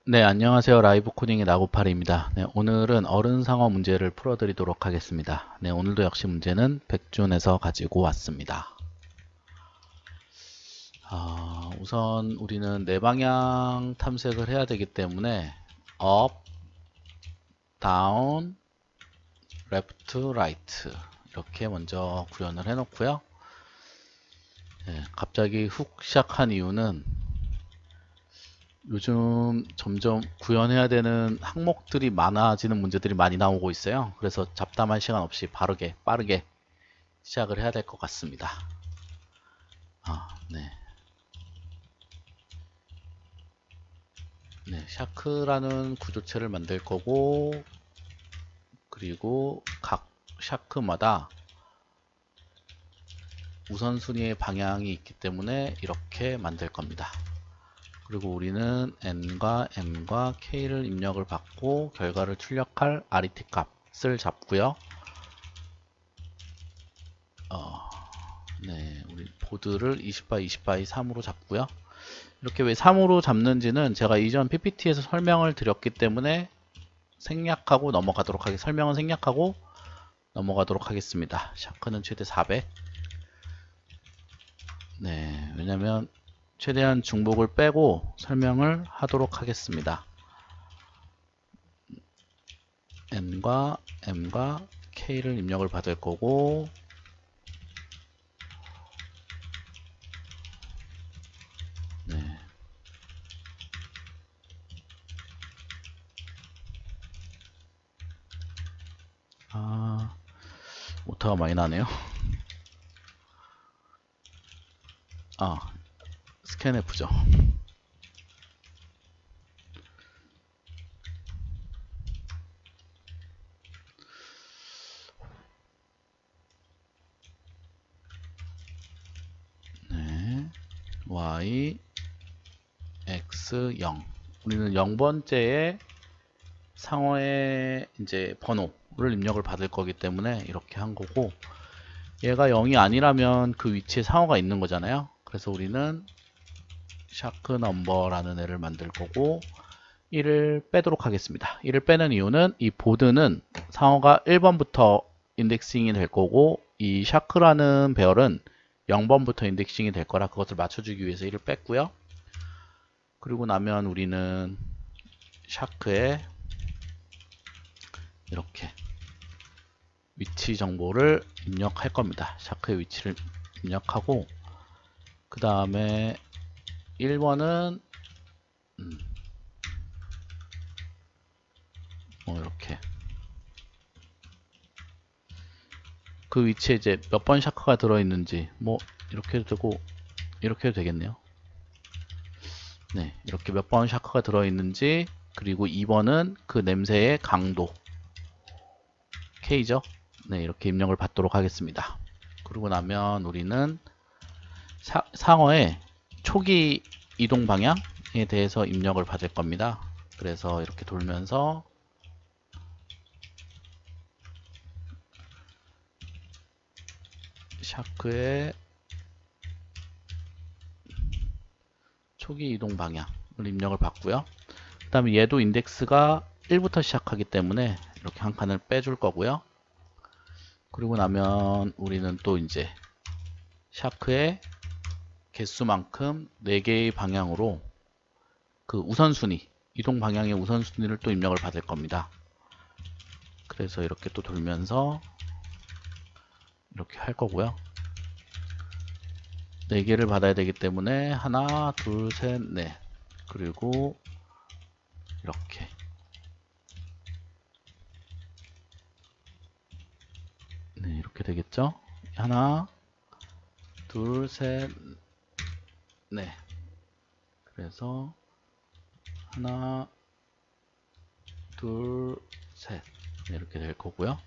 네, 안녕하세요. 라이브 코딩의 나고팔입니다. 네, 오늘은 어른상어 문제를 풀어드리도록 하겠습니다. 네, 오늘도 역시 문제는 백준에서 가지고 왔습니다. 우선 우리는 네 방향 탐색을 해야 되기 때문에 up, down, left, right 이렇게 먼저 구현을 해 놓고요. 네, 갑자기 훅 시작한 이유는 요즘 점점 구현해야 되는 항목들이 많아지는 문제들이 많이 나오고 있어요. 그래서 잡담할 시간 없이 빠르게 시작을 해야 될 것 같습니다. 네. 네, 샤크라는 구조체를 만들 거고, 그리고 각 샤크마다 우선순위의 방향이 있기 때문에 이렇게 만들 겁니다. 그리고 우리는 n과 m과 k를 입력을 받고 결과를 출력할 arity 값을 잡고요. 네, 우리 보드를 20x 20x 3으로 잡고요. 이렇게 왜 3으로 잡는지는 제가 이전 PPT에서 설명을 드렸기 때문에 설명은 생략하고 넘어가도록 하겠습니다. 샤크는 최대 400. 네, 왜냐면 최대한 중복을 빼고 설명을 하도록 하겠습니다. n과 m과 k를 입력을 받을 거고, 네. 오타가 많이 나네요. 스캔F죠. 네, y, x, 0. 우리는 0번째에 상어의 이제 번호를 입력을 받을 거기 때문에 이렇게 한 거고, 얘가 0이 아니라면 그 위치에 상어가 있는 거잖아요. 그래서 우리는 샤크 넘버라는 애를 만들 거고 1을 빼도록 하겠습니다. 1을 빼는 이유는 이 보드는 상어가 1번부터 인덱싱이 될 거고 이 샤크라는 배열은 0번부터 인덱싱이 될 거라 그것을 맞춰주기 위해서 1을 뺐고요. 그리고 나면 우리는 샤크에 이렇게 위치 정보를 입력할 겁니다. 샤크의 위치를 입력하고 그 다음에 1번은 이렇게 그 위치에 이제 몇 번 샤크가 들어있는지 이렇게 해도 되고 이렇게 해도 되겠네요. 네, 이렇게 몇 번 샤크가 들어있는지 그리고 2번은 그 냄새의 강도 K죠. 네, 이렇게 입력을 받도록 하겠습니다. 그러고 나면 우리는 상어의 초기 이동 방향에 대해서 입력을 받을 겁니다. 그래서 이렇게 돌면서 샤크의 초기 이동 방향을 입력을 받고요. 그 다음에 얘도 인덱스가 1부터 시작하기 때문에 이렇게 한 칸을 빼줄 거고요. 그리고 나면 우리는 또 이제 샤크의 개수만큼 4개의 방향으로 그 우선순위, 이동 방향의 우선순위를 또 입력을 받을 겁니다. 그래서 이렇게 또 돌면서 이렇게 할 거고요. 4개를 받아야 되기 때문에 하나, 둘, 셋, 넷. 그리고 이렇게 네, 이렇게 되겠죠? 하나, 둘, 셋, 넷. 그래서 하나, 둘, 셋. 네, 이렇게 될 거고요.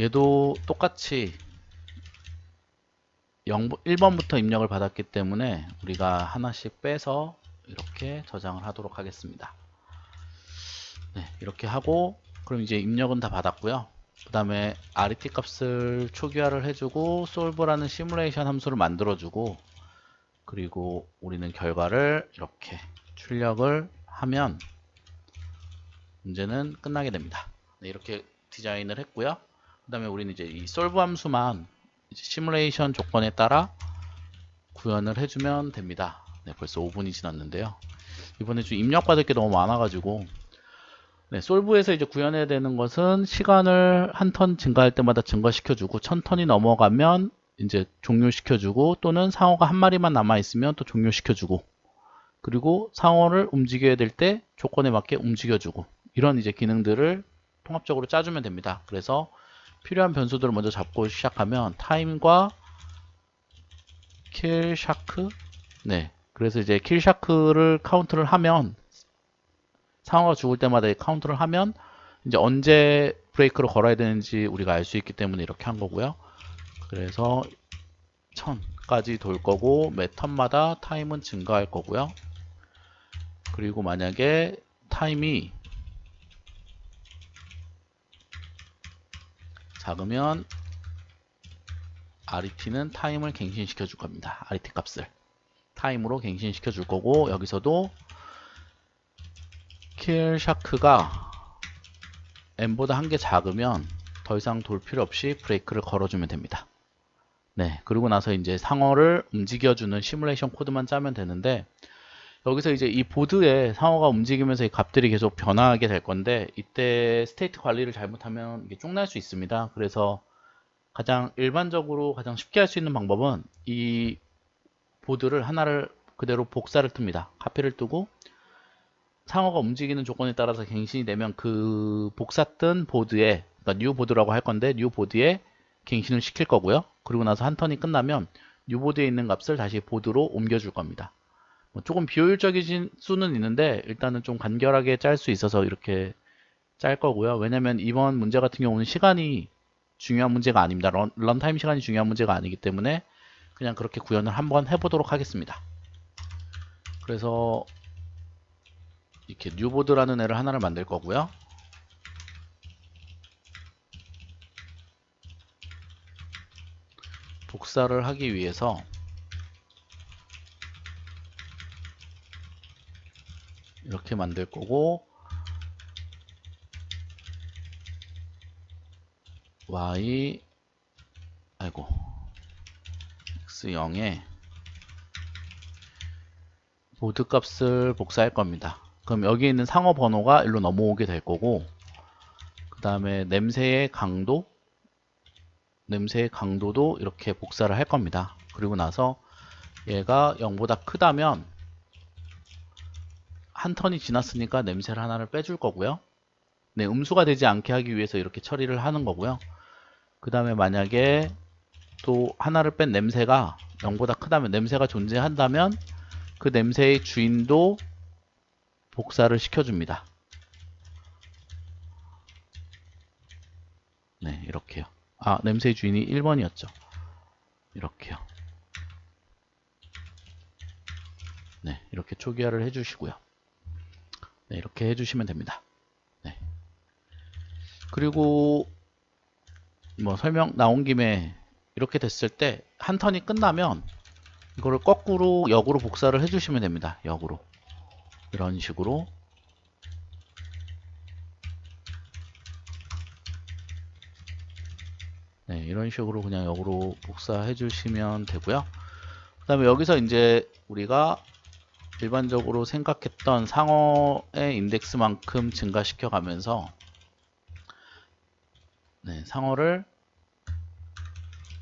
얘도 똑같이 1번부터 입력을 받았기 때문에 우리가 하나씩 빼서 이렇게 저장을 하도록 하겠습니다. 네, 이렇게 하고 그럼 이제 입력은 다 받았고요. 그 다음에 RET 값을 초기화를 해주고 solve라는 시뮬레이션 함수를 만들어주고 그리고 우리는 결과를 이렇게 출력을 하면 문제는 끝나게 됩니다. 네, 이렇게 디자인을 했고요. 그 다음에 우리는 이제 이 solve 함수만 이제 시뮬레이션 조건에 따라 구현을 해주면 됩니다. 네, 벌써 5분이 지났는데요. 이번에 좀 입력받을 게 너무 많아가지고 네, 솔브에서 이제 구현해야 되는 것은 시간을 한 턴 증가할 때마다 증가시켜주고 1000턴이 넘어가면 이제 종료시켜주고 또는 상어가 한 마리만 남아있으면 또 종료시켜주고 그리고 상어를 움직여야 될 때 조건에 맞게 움직여주고 이런 이제 기능들을 통합적으로 짜주면 됩니다. 그래서 필요한 변수들을 먼저 잡고 시작하면 타임과 킬 샤크 네, 그래서 이제 킬 샤크를 카운트를 하면 상어가 죽을 때마다 카운트를 하면 이제 언제 브레이크를 걸어야 되는지 우리가 알 수 있기 때문에 이렇게 한 거고요. 그래서 1000까지 돌 거고 매 턴마다 타임은 증가할 거고요. 그리고 만약에 타임이 작으면 RET는 타임을 갱신시켜 줄 겁니다. RET 값을 타임으로 갱신시켜 줄 거고 여기서도 킬 샤크가 n보다 한 개 작으면 더 이상 돌 필요 없이 브레이크를 걸어주면 됩니다. 네, 그리고 나서 이제 상어를 움직여주는 시뮬레이션 코드만 짜면 되는데 여기서 이제 이 보드에 상어가 움직이면서 이 값들이 계속 변화하게 될 건데 이때 스테이트 관리를 잘못하면 이게 쪽날 수 있습니다. 그래서 가장 일반적으로 가장 쉽게 할 수 있는 방법은 이 보드를 하나를 그대로 복사를 뜹니다. 카피를 뜨고 상어가 움직이는 조건에 따라서 갱신이 되면 그 복사 뜬 보드에 그러니까 뉴 보드라고 할 건데 뉴 보드에 갱신을 시킬 거고요. 그리고 나서 한 턴이 끝나면 뉴 보드에 있는 값을 다시 보드로 옮겨줄 겁니다. 뭐 조금 비효율적인 수는 있는데 일단은 좀 간결하게 짤 수 있어서 이렇게 짤 거고요. 왜냐면 이번 문제 같은 경우는 시간이 중요한 문제가 아닙니다. 런타임 시간이 중요한 문제가 아니기 때문에 그냥 그렇게 구현을 한번 해보도록 하겠습니다. 그래서 이렇게 뉴보드라는 애를 하나를 만들 거고요. 복사를 하기 위해서 이렇게 만들 거고 y 아이고 x0에 보드 값을 복사할 겁니다. 그럼 여기 있는 상어 번호가 일로 넘어오게 될 거고 그 다음에 냄새의 강도도 이렇게 복사를 할 겁니다. 그리고 나서 얘가 0보다 크다면 한 턴이 지났으니까 냄새를 하나를 빼줄 거고요. 네, 음수가 되지 않게 하기 위해서 이렇게 처리를 하는 거고요. 그 다음에 만약에 또 하나를 뺀 냄새가 0보다 크다면 냄새가 존재한다면 그 냄새의 주인도 복사를 시켜줍니다. 네, 이렇게요. 아, 냄새의 주인이 1번이었죠. 이렇게요. 네, 이렇게 초기화를 해주시고요. 네, 이렇게 해주시면 됩니다. 네. 그리고 뭐 설명 나온 김에 이렇게 됐을 때 한 턴이 끝나면 이거를 거꾸로 역으로 복사를 해주시면 됩니다. 역으로 이런 식으로 네, 이런 식으로 그냥 역으로 복사해 주시면 되고요. 그 다음에 여기서 이제 우리가 일반적으로 생각했던 상어의 인덱스만큼 증가시켜 가면서 네, 상어를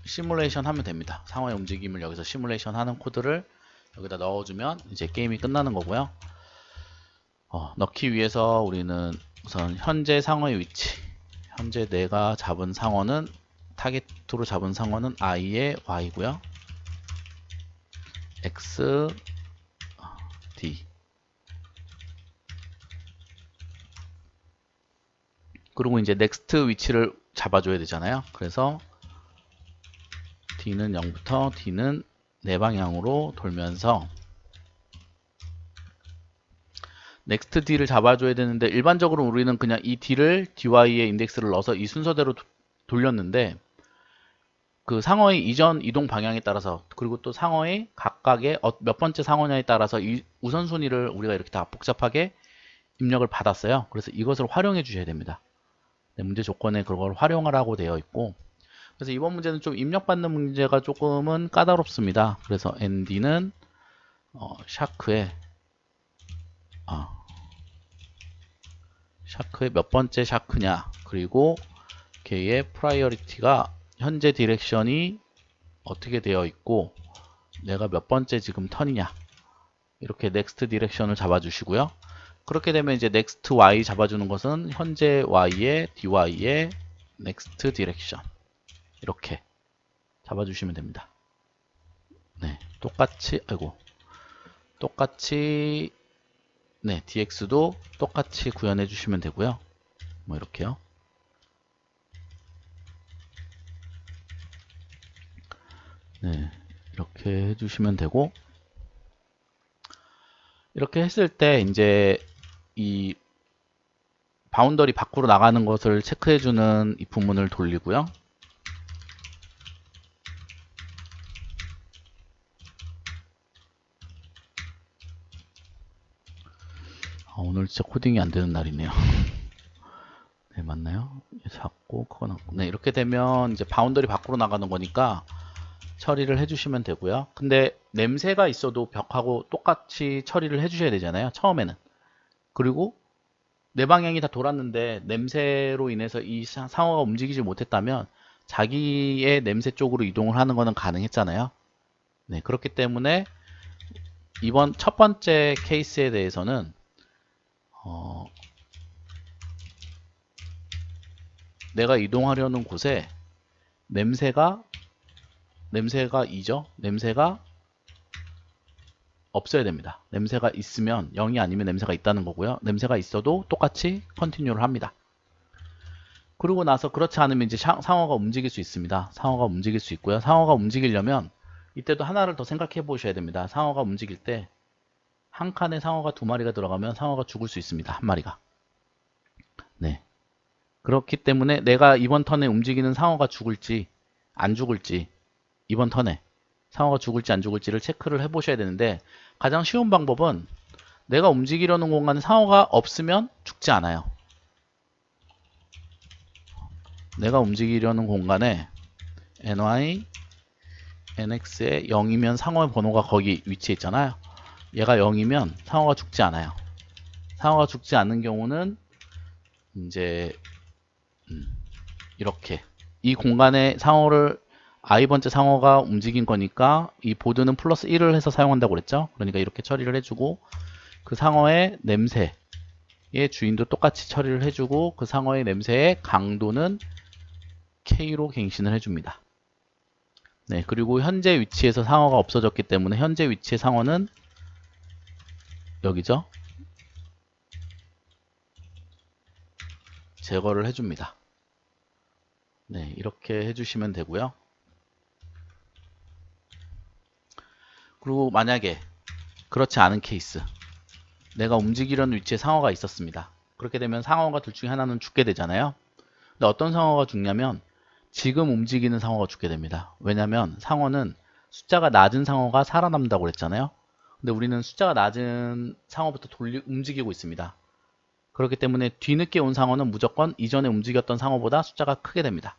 시뮬레이션 하면 됩니다. 상어의 움직임을 여기서 시뮬레이션 하는 코드를 여기다 넣어주면 이제 게임이 끝나는 거고요. 넣기 위해서 우리는 우선 현재 상어의 위치, 현재 내가 잡은 상어는 타겟으로 잡은 상어는 i의 y고요. x, d. 그리고 이제 넥스트 위치를 잡아줘야 되잖아요. 그래서 d는 0부터 d는 네 방향으로 돌면서 넥스트 d를 잡아줘야 되는데 일반적으로 우리는 그냥 이 d를 dy의 인덱스를 넣어서 이 순서대로 돌렸는데 그 상어의 이전 이동 방향에 따라서, 그리고 또 상어의 각각의 몇 번째 상어냐에 따라서 이 우선순위를 우리가 이렇게 다 복잡하게 입력을 받았어요. 그래서 이것을 활용해 주셔야 됩니다. 네, 문제 조건에 그걸 활용하라고 되어 있고, 그래서 이번 문제는 좀 입력받는 문제가 조금은 까다롭습니다. 그래서 nd는 샤크의 몇 번째 샤크냐, 그리고 걔의 프라이어리티가 현재 디렉션이 어떻게 되어 있고 내가 몇 번째 지금 턴이냐, 이렇게 넥스트 디렉션을 잡아주시고요. 그렇게 되면 이제 넥스트 y 잡아주는 것은 현재 y의 dy의 넥스트 디렉션, 이렇게 잡아주시면 됩니다. 네, 똑같이 네, dx도 똑같이 구현해 주시면 되고요. 뭐 이렇게요. 네, 이렇게 해주시면 되고, 이렇게 했을 때 이제 이 바운더리 밖으로 나가는 것을 체크해주는 이 부문을 돌리고요. 오늘 진짜 코딩이 안 되는 날이네요. 네, 맞나요? 잡고 그거 나고. 네, 이렇게 되면 이제 바운더리 밖으로 나가는 거니까 처리를 해주시면 되고요. 근데 냄새가 있어도 벽하고 똑같이 처리를 해주셔야 되잖아요, 처음에는. 그리고 내 방향이 다 돌았는데 냄새로 인해서 이 상어가 움직이지 못했다면 자기의 냄새 쪽으로 이동을 하는 거는 가능했잖아요. 네, 그렇기 때문에 이번 첫 번째 케이스에 대해서는 내가 이동하려는 곳에 냄새가 없어야 됩니다. 냄새가 있으면 0이 아니면 냄새가 있다는 거고요. 냄새가 있어도 똑같이 컨티뉴를 합니다. 그러고 나서 그렇지 않으면 이제 상어가 움직일 수 있습니다. 상어가 움직일 수 있고요. 상어가 움직이려면 이때도 하나를 더 생각해 보셔야 됩니다. 상어가 움직일 때 한 칸에 상어가 2마리가 들어가면 상어가 죽을 수 있습니다. 한 마리가. 네. 그렇기 때문에 내가 이번 턴에 움직이는 상어가 죽을지 안 죽을지, 이번 턴에 상어가 죽을지 안 죽을지를 체크를 해 보셔야 되는데, 가장 쉬운 방법은 내가 움직이려는 공간에 상어가 없으면 죽지 않아요. 내가 움직이려는 공간에 ny nx에 0이면 상어의 번호가 거기 위치해 있잖아요. 얘가 0이면 상어가 죽지 않아요. 상어가 죽지 않는 경우는 이제 이렇게 이 공간에 상어를 i번째 상어가 움직인 거니까 이 보드는 플러스 1을 해서 사용한다고 그랬죠. 그러니까 이렇게 처리를 해주고, 그 상어의 냄새의 주인도 똑같이 처리를 해주고, 그 상어의 냄새의 강도는 K로 갱신을 해줍니다. 네, 그리고 현재 위치에서 상어가 없어졌기 때문에 현재 위치의 상어는 여기죠. 제거를 해줍니다. 네, 이렇게 해주시면 되고요. 그리고 만약에 그렇지 않은 케이스, 내가 움직이려는 위치에 상어가 있었습니다. 그렇게 되면 상어가 둘 중에 하나는 죽게 되잖아요. 근데 어떤 상어가 죽냐면 지금 움직이는 상어가 죽게 됩니다. 왜냐면 상어는 숫자가 낮은 상어가 살아남는다고 그랬잖아요. 근데 우리는 숫자가 낮은 상어부터 움직이고 있습니다. 그렇기 때문에 뒤늦게 온 상어는 무조건 이전에 움직였던 상어보다 숫자가 크게 됩니다.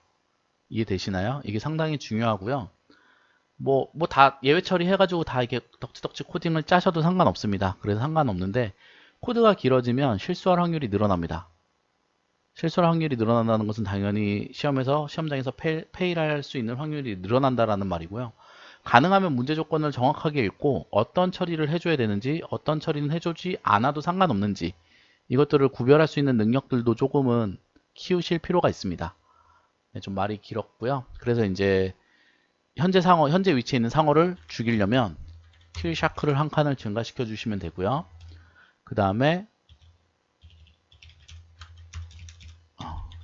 이해되시나요? 이게 상당히 중요하고요. 뭐 다 예외 처리해가지고 다 이렇게 덕지덕지 코딩을 짜셔도 상관없습니다. 그래서 상관없는데, 코드가 길어지면 실수할 확률이 늘어납니다. 실수할 확률이 늘어난다는 것은 당연히 시험장에서 페일할 수 있는 확률이 늘어난다라는 말이고요. 가능하면 문제 조건을 정확하게 읽고 어떤 처리를 해줘야 되는지, 어떤 처리는 해주지 않아도 상관없는지, 이것들을 구별할 수 있는 능력들도 조금은 키우실 필요가 있습니다. 네, 좀 말이 길었고요. 그래서 이제 현재 위치에 있는 상어를 죽이려면 킬 샤크를 한 칸을 증가시켜 주시면 되고요. 그 다음에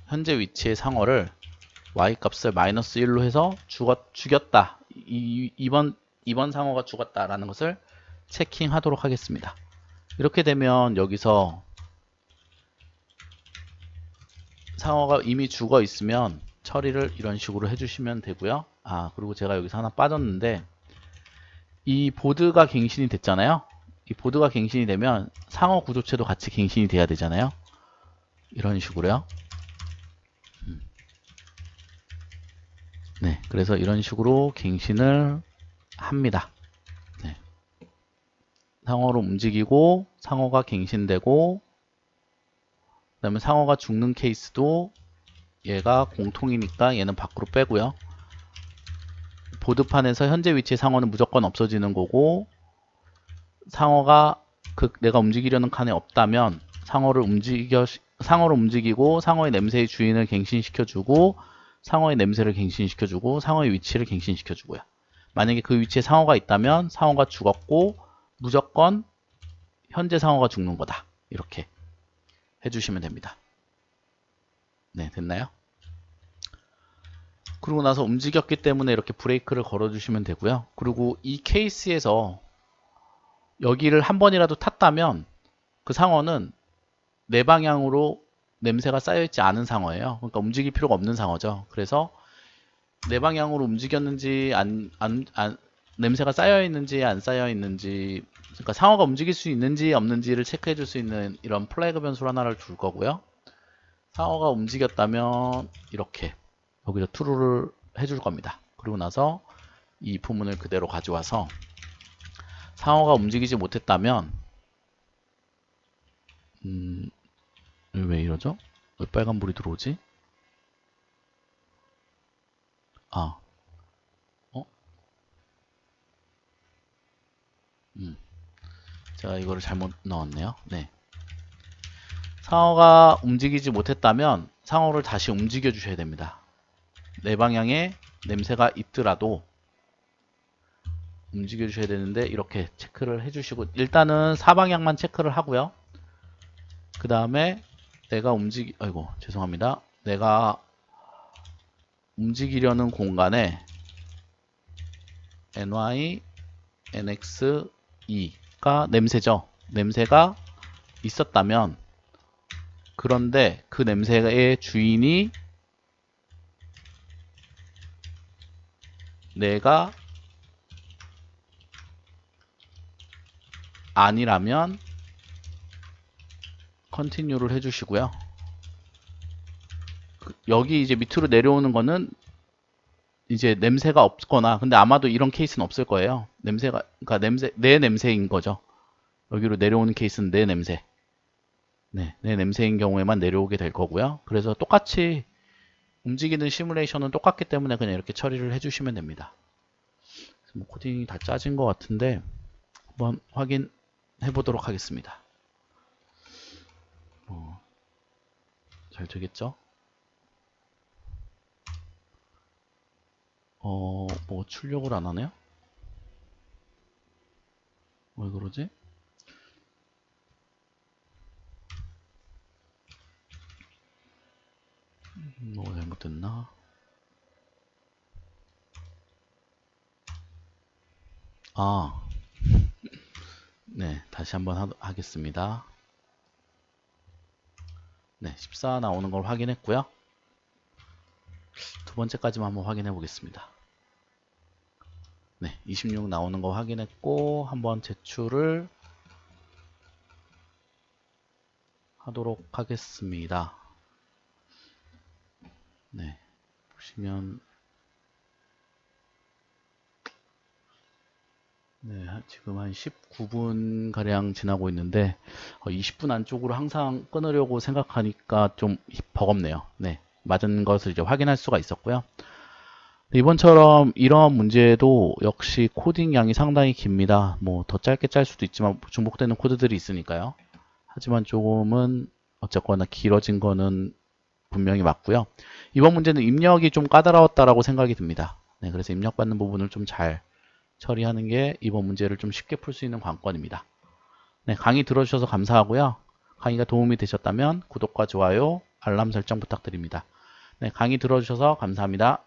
현재 위치의 상어를 y 값을 -1로 해서 죽였다. 이번 상어가 죽었다라는 것을 체킹하도록 하겠습니다. 이렇게 되면 여기서 상어가 이미 죽어 있으면 처리를 이런 식으로 해주시면 되고요. 아, 그리고 제가 여기서 하나 빠졌는데, 이 보드가 갱신이 됐잖아요. 이 보드가 갱신이 되면 상어 구조체도 같이 갱신이 돼야 되잖아요. 이런 식으로요. 네, 그래서 이런 식으로 갱신을 합니다. 네. 상어로 움직이고 상어가 갱신되고, 그 다음에 상어가 죽는 케이스도 얘가 공통이니까 얘는 밖으로 빼고요. 보드판에서 현재 위치의 상어는 무조건 없어지는 거고, 상어가 내가 움직이려는 칸에 없다면 상어를 움직이고 상어의 냄새의 주인을 갱신시켜주고, 상어의 냄새를 갱신시켜주고, 상어의 위치를 갱신시켜주고요. 만약에 그 위치에 상어가 있다면 상어가 죽었고 무조건 현재 상어가 죽는 거다. 이렇게 해주시면 됩니다. 네, 됐나요? 그러고 나서 움직였기 때문에 이렇게 브레이크를 걸어주시면 되고요. 그리고 이 케이스에서 여기를 한 번이라도 탔다면 그 상어는 내 방향으로 냄새가 쌓여있지 않은 상어예요. 그러니까 움직일 필요가 없는 상어죠. 그래서 내 방향으로 움직였는지 냄새가 쌓여있는지 안 쌓여있는지, 그러니까 상어가 움직일 수 있는지 없는지를 체크해 줄 수 있는 이런 플래그 변수를 하나를 둘 거고요. 상어가 움직였다면 이렇게 여기서 true를 해줄 겁니다. 그리고 나서 이 부문을 그대로 가져와서 상어가 움직이지 못했다면 왜 이러죠? 왜 빨간불이 들어오지? 아, 제가 이거를 잘못 넣었네요. 네. 상어가 움직이지 못했다면 상어를 다시 움직여 주셔야 됩니다. 내 방향에 냄새가 있더라도 움직여 주셔야 되는데 이렇게 체크를 해주시고, 일단은 사방향만 체크를 하고요. 그 다음에 내가 죄송합니다. 내가 움직이려는 공간에 ny, nx, e가 냄새죠. 냄새가 있었다면, 그런데 그 냄새의 주인이 내가 아니라면 컨티뉴를 해주시고요. 여기 이제 밑으로 내려오는 거는 이제 냄새가 없거나, 근데 아마도 이런 케이스는 없을 거예요. 그러니까 내 냄새인 거죠. 여기로 내려오는 케이스는 내 냄새. 네, 내 냄새인 경우에만 내려오게 될 거고요. 그래서 똑같이 움직이는 시뮬레이션은 똑같기 때문에 그냥 이렇게 처리를 해주시면 됩니다. 뭐 코딩이 다 짜진 것 같은데 한번 확인해 보도록 하겠습니다. 잘 되겠죠? 뭐 출력을 안 하네요? 왜 그러지? 뭐가 잘못됐나? 네, 다시 한번 하겠습니다. 네, 14 나오는 걸 확인했고요. 두 번째까지만 한번 확인해 보겠습니다. 네, 26 나오는 거 확인했고 한번 제출을 하도록 하겠습니다. 네, 보시면 네, 지금 한 19분 가량 지나고 있는데 20분 안쪽으로 항상 끊으려고 생각하니까 좀 버겁네요. 네, 맞은 것을 이제 확인할 수가 있었고요. 이번처럼 이런 문제도 역시 코딩 양이 상당히 깁니다. 뭐 더 짧게 짤 수도 있지만 중복되는 코드들이 있으니까요. 하지만 조금은 어쨌거나 길어진 거는 분명히 맞고요. 이번 문제는 입력이 좀 까다로웠다라고 생각이 듭니다. 네, 그래서 입력받는 부분을 좀 잘 처리하는 게 이번 문제를 좀 쉽게 풀 수 있는 관건입니다. 네, 강의 들어주셔서 감사하고요. 강의가 도움이 되셨다면 구독과 좋아요, 알람 설정 부탁드립니다. 네, 강의 들어주셔서 감사합니다.